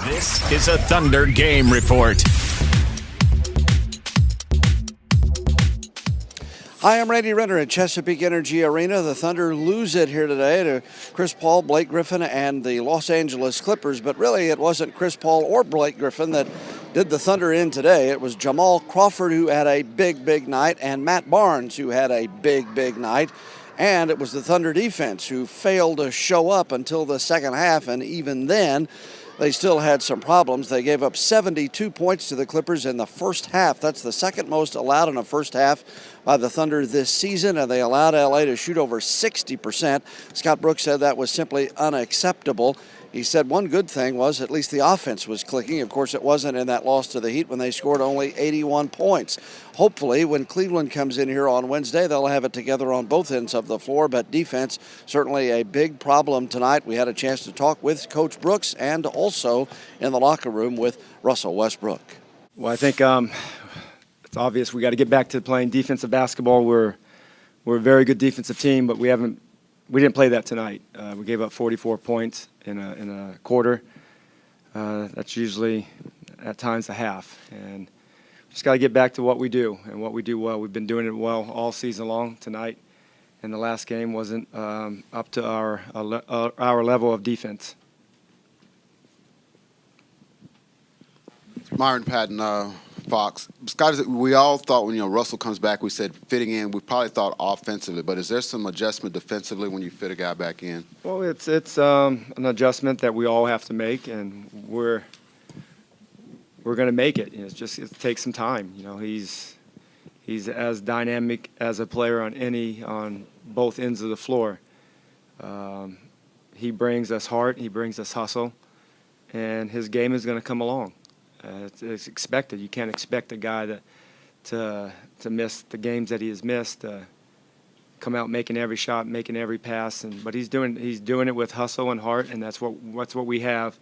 This is a Thunder Game Report. Hi, I'm Randy Renner at Chesapeake Energy Arena. The Thunder lose it here today to Chris Paul, Blake Griffin, and the Los Angeles Clippers. But really, it wasn't Chris Paul or Blake Griffin that did the Thunder in today. It was Jamal Crawford who had a big night, and Matt Barnes who had a big night. And it was the Thunder defense who failed to show up until the second half, and even then, they still had some problems. They gave up 72 points to the Clippers in the first half. That's the second most allowed in a first half by the Thunder this season, and they allowed LA to shoot over 60%. Scott Brooks said that was simply unacceptable. He said one good thing was at least the offense was clicking. Of course, it wasn't in that loss to the Heat when they scored only 81 points. Hopefully, when Cleveland comes in here on Wednesday, they'll have it together on both ends of the floor. But defense, certainly a big problem tonight. We had a chance to talk with Coach Brooks and also in the locker room with Russell Westbrook. Well, I think it's obvious we got to get back to playing defensive basketball. We're a very good defensive team, but we didn't play that tonight. We gave up 44 points in a quarter. That's usually at times a half, and just got to get back to what we do and what we do well. We've been doing it well all season long. Tonight, and the last game wasn't up to our level of defense. Myron Patton, Fox. Scott, we all thought when Russell comes back, we said fitting in. We probably thought offensively, but is there some adjustment defensively when you fit a guy back in? Well, it's an adjustment that we all have to make, and we're going to make it. It takes some time. He's as dynamic as a player on both ends of the floor. He brings us heart, he brings us hustle, and his game is going to come along. It's expected. You can't expect a guy to miss the games that he has missed. Come out making every shot, making every pass, but he's doing it with hustle and heart, and that's what we have.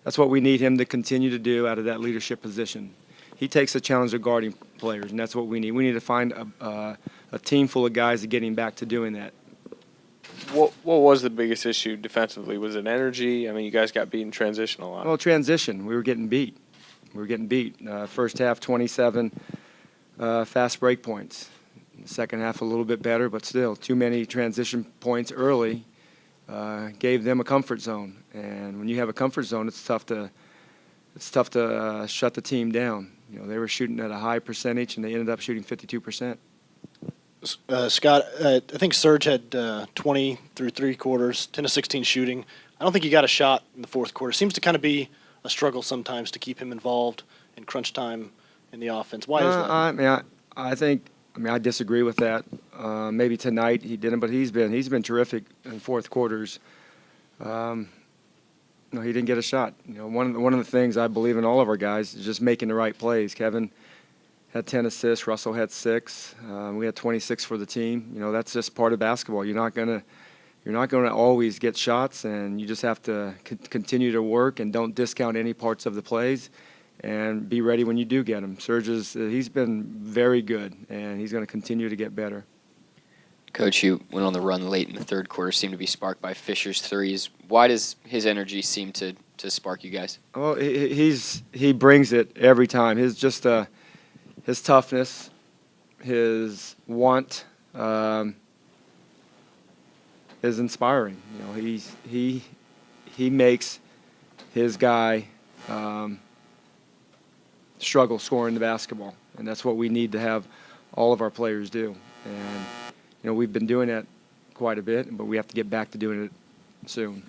That's what we need him to continue to do out of that leadership position. He takes the challenge of guarding players, and that's what we need. We need to find a team full of guys to get him back to doing that. What was the biggest issue defensively? Was it energy? I mean, you guys got beat in transition a lot. Well, transition. We were getting beat. First half, 27 fast break points. Second half, a little bit better, but still too many transition points early gave them a comfort zone. And when you have a comfort zone, it's tough to shut the team down. They were shooting at a high percentage, and they ended up shooting 52%. Scott, I think Serge had 20 through three quarters, 10 to 16 shooting. I don't think he got a shot in the fourth quarter. Seems to kind of be a struggle sometimes to keep him involved in crunch time in the offense. Why is that? I disagree with that. Maybe tonight he didn't, but he's been terrific in fourth quarters. He didn't get a shot. One of the things I believe in all of our guys is just making the right plays. Kevin had 10 assists. Russell had 6. We had 26 for the team. That's just part of basketball. You're not going to always get shots, and you just have to continue to work and don't discount any parts of the plays and be ready when you do get them. Serge he's been very good, and he's going to continue to get better. Coach, you went on the run late in the third quarter, seemed to be sparked by Fisher's threes. Why does his energy seem to spark you guys? Well, he brings it every time. His toughness, his want, is inspiring. He makes his guy struggle scoring the basketball, and that's what we need to have all of our players do. And we've been doing that quite a bit, but we have to get back to doing it soon.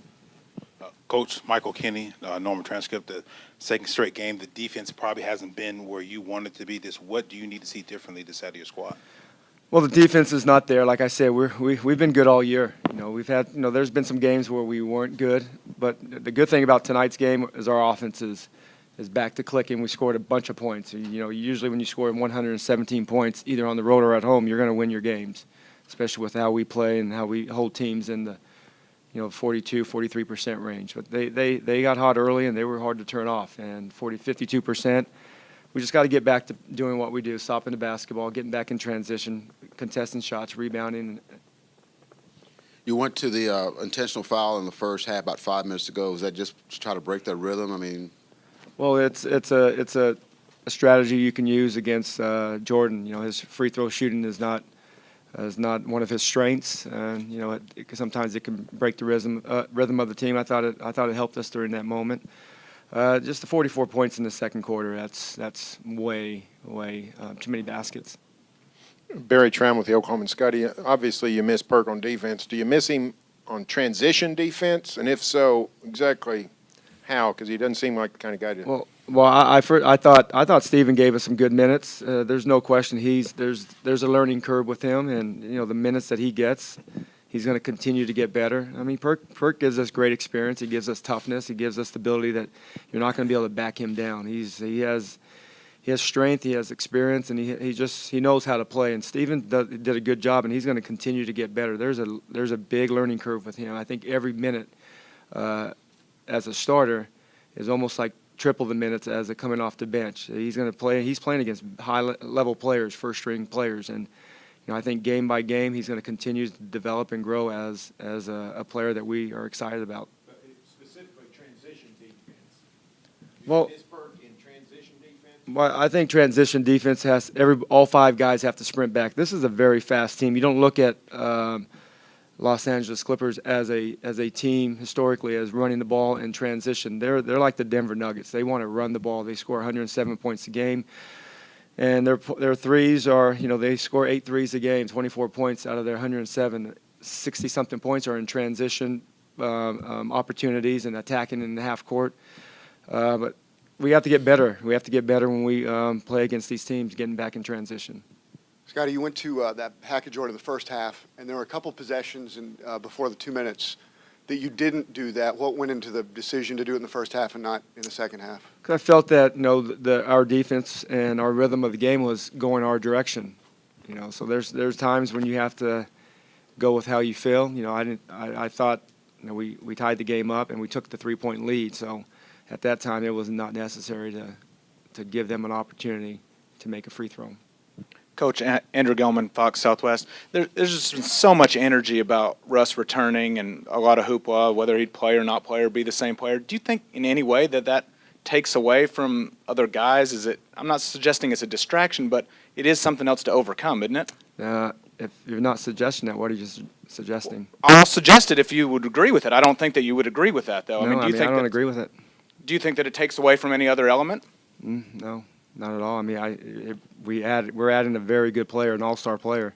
Coach Michael Kenny, normal transcript. The second straight game, the defense probably hasn't been where you want it to be. What do you need to see differently this out of your squad? Well, the defense is not there. Like I said, we've been good all year. We've had there's been some games where we weren't good, but the good thing about tonight's game is our offense is back to clicking. We scored a bunch of points. Usually when you score 117 points, either on the road or at home, you're going to win your games, especially with how we play and how we hold teams in the 42, 43% range. But they got hot early and they were hard to turn off. And 52%. We just got to get back to doing what we do, stopping the basketball, getting back in transition, contesting shots, rebounding. You went to the intentional foul in the first half about 5 minutes ago. Was that just to try to break that rhythm? I mean, Well, it's a strategy you can use against Jordan. You know, his free throw shooting is not one of his strengths, and you know, sometimes it can break the rhythm of the team. I thought it helped us during that moment. Just the 44 points in the second quarter. That's way too many baskets. Barry Tram with the Oklahoma. Scotty, obviously you miss Perk on defense. Do you miss him on transition defense? And if so, exactly how? Because he doesn't seem like the kind of guy to. Well, I thought Steven gave us some good minutes. There's no question there's a learning curve with him, and you know the minutes that he gets, he's going to continue to get better. I mean, Perk gives us great experience. He gives us toughness. He gives us the ability that you're not going to be able to back him down. He has strength, he has experience, and he knows how to play. And Steven did a good job, and he's going to continue to get better. There's a big learning curve with him. I think every minute as a starter is almost like triple the minutes as a coming off the bench. He's going to play. He's playing against high-level players, first-string players, and you know I think game by game he's going to continue to develop and grow as a player that we are excited about. But specifically transition defense. Well. Defense? Well, I think transition defense all five guys have to sprint back. This is a very fast team. You don't look at Los Angeles Clippers as a team historically as running the ball in transition. They're like the Denver Nuggets. They want to run the ball. They score 107 points a game, and their threes are they score 8 threes a game, 24 points out of their 107. 60-something points are in transition opportunities and attacking in the half court, but. We have to get better. We have to get better when we play against these teams, getting back in transition. Scotty, you went to that package order the first half, and there were a couple possessions before the 2 minutes that you didn't do that. What went into the decision to do it in the first half and not in the second half? 'Cause I felt that our defense and our rhythm of the game was going our direction. So there's times when you have to go with how you feel. I thought we tied the game up and we took the 3-point lead. So. At that time, it was not necessary to give them an opportunity to make a free throw. Coach Andrew Gelman, Fox Southwest. There's just been so much energy about Russ returning and a lot of hoopla, whether he'd play or not play or be the same player. Do you think in any way that takes away from other guys? I'm not suggesting it's a distraction, but it is something else to overcome, isn't it? If you're not suggesting that, what are you suggesting? I'll suggest it if you would agree with it. I don't think that you would agree with that, though. No, I don't agree with it. Do you think that it takes away from any other element? No, not at all. I mean, we're adding a very good player, an all-star player,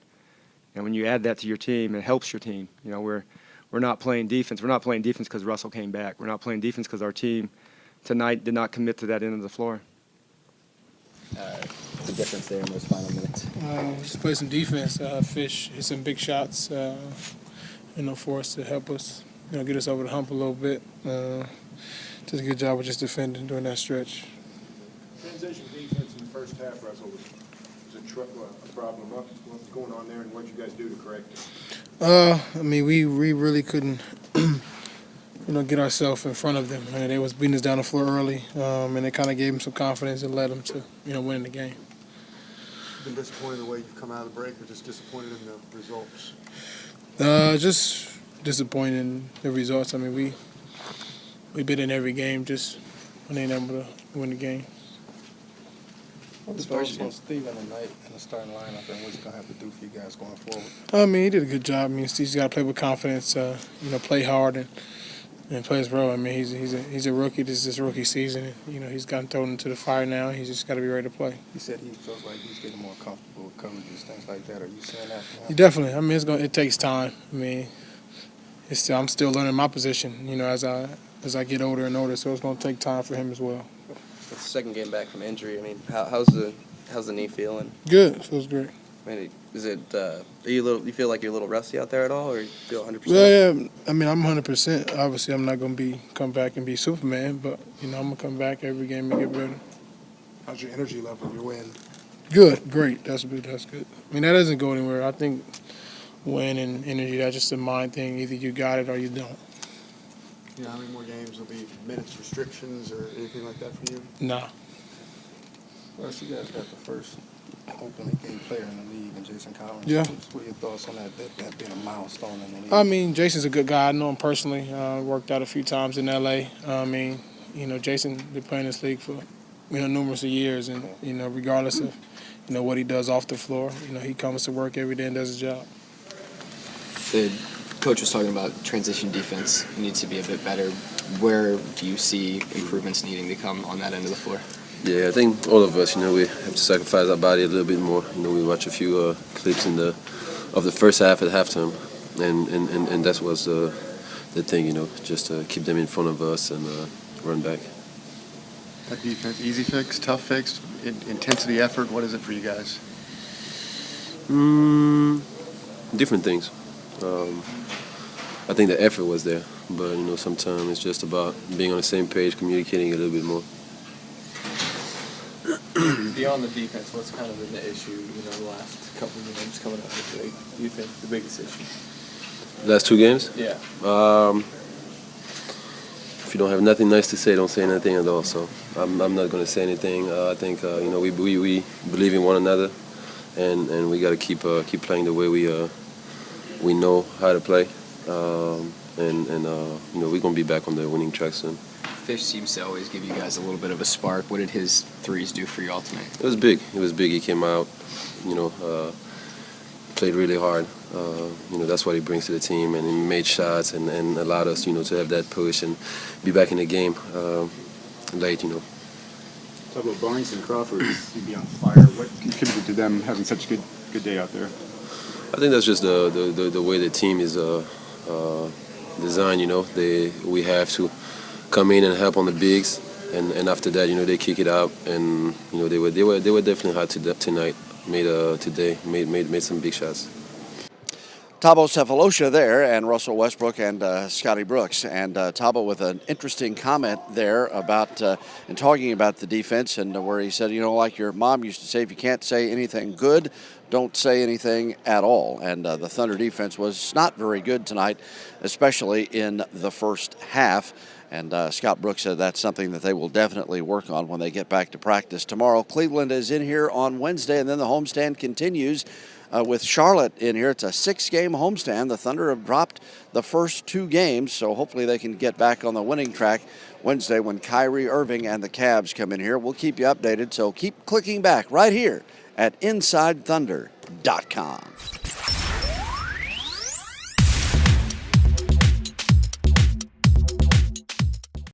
and when you add that to your team, it helps your team. We're not playing defense. We're not playing defense because Russell came back. We're not playing defense because our team tonight did not commit to that end of the floor. The difference there in those final minutes. Just play some defense. Fish hit some big shots. For us to help us, get us over the hump a little bit. Did a good job of just defending during that stretch. Transition defense in the first half, Russell, was a problem. What's going on there, and what did you guys do to correct it? We really couldn't, get ourselves in front of them. They was beating us down the floor early, and it kind of gave them some confidence and led them to, win the game. Been disappointed in the way you've come out of the break, or just disappointed in the results? Just disappointed in the results. We've been in every game, just ain't able to win the game. What's the first on Steven tonight in the starting lineup, and what's he gonna have to do for you guys going forward? He did a good job. Steve's got to play with confidence. Play hard and play his role. He's a rookie. This is his rookie season. He's gotten thrown into the fire now. He's just got to be ready to play. He said he feels like he's getting more comfortable with coverages, things like that. Are you saying that? Definitely. It takes time. I'm still learning my position. As I get older and older, so it's going to take time for him as well. It's the second game back from injury. How's the knee feeling? Good. Feels great. Is it? You feel like you're a little rusty out there at all, or you feel 100%? Yeah. I'm 100%. Obviously, I'm not going to come back and be Superman, but I'm going to come back every game and get better. How's your energy level? Your win? Good. Great. That's good. That doesn't go anywhere. I think win and energy, that's just a mind thing. Either you got it or you don't. How many more games will be minutes restrictions or anything like that for you? Nah. First, you guys got the first openly gay player in the league, and Jason Collins. Yeah. What are your thoughts on that being a milestone in the league? Jason's a good guy. I know him personally. Worked out a few times in L.A. Jason been playing this league for, numerous of years, and, regardless of, what he does off the floor, he comes to work every day and does his job. The coach was talking about transition defense needs to be a bit better. Where do you see improvements needing to come on that end of the floor? Yeah, I think all of us, we have to sacrifice our body a little bit more. We watch a few clips of the first half at halftime, and that was the thing, just keep them in front of us and run back. That defense, easy fix, tough fix, intensity, effort, what is it for you guys? Different things. I think the effort was there, but sometimes it's just about being on the same page, communicating a little bit more. Beyond the defense, what's kind of been the issue, the last couple of games coming up with the league? Do you think the biggest issue? Last 2 games? Yeah. If you don't have nothing nice to say, don't say anything at all. So I'm not going to say anything. I think we believe in one another, and we got to keep playing the way we know how to play, and we're going to be back on the winning track soon. Fish seems to always give you guys a little bit of a spark. What did his threes do for you all tonight? It was big. He came out, played really hard. That's what he brings to the team, and he made shots and allowed us, to have that push and be back in the game late, Talk about Barnes and Crawford to be on fire. What contributed to them having such a good day out there? I think that's just the way the team is designed. We have to come in and help on the bigs, and after that, they kick it out, and they were definitely hot tonight. Made some big shots. Thabo Cephalosha there, and Russell Westbrook and Scotty Brooks. And Thabo with an interesting comment there about and talking about the defense, and where he said, like your mom used to say, if you can't say anything good, don't say anything at all. And the Thunder defense was not very good tonight, especially in the first half. And Scott Brooks said that's something that they will definitely work on when they get back to practice tomorrow. Cleveland is in here on Wednesday, and then the homestand continues with Charlotte in here. It's a 6-game homestand. The Thunder have dropped the first 2 games, so hopefully they can get back on the winning track Wednesday when Kyrie Irving and the Cavs come in here. We'll keep you updated, so keep clicking back right here at InsideThunder.com.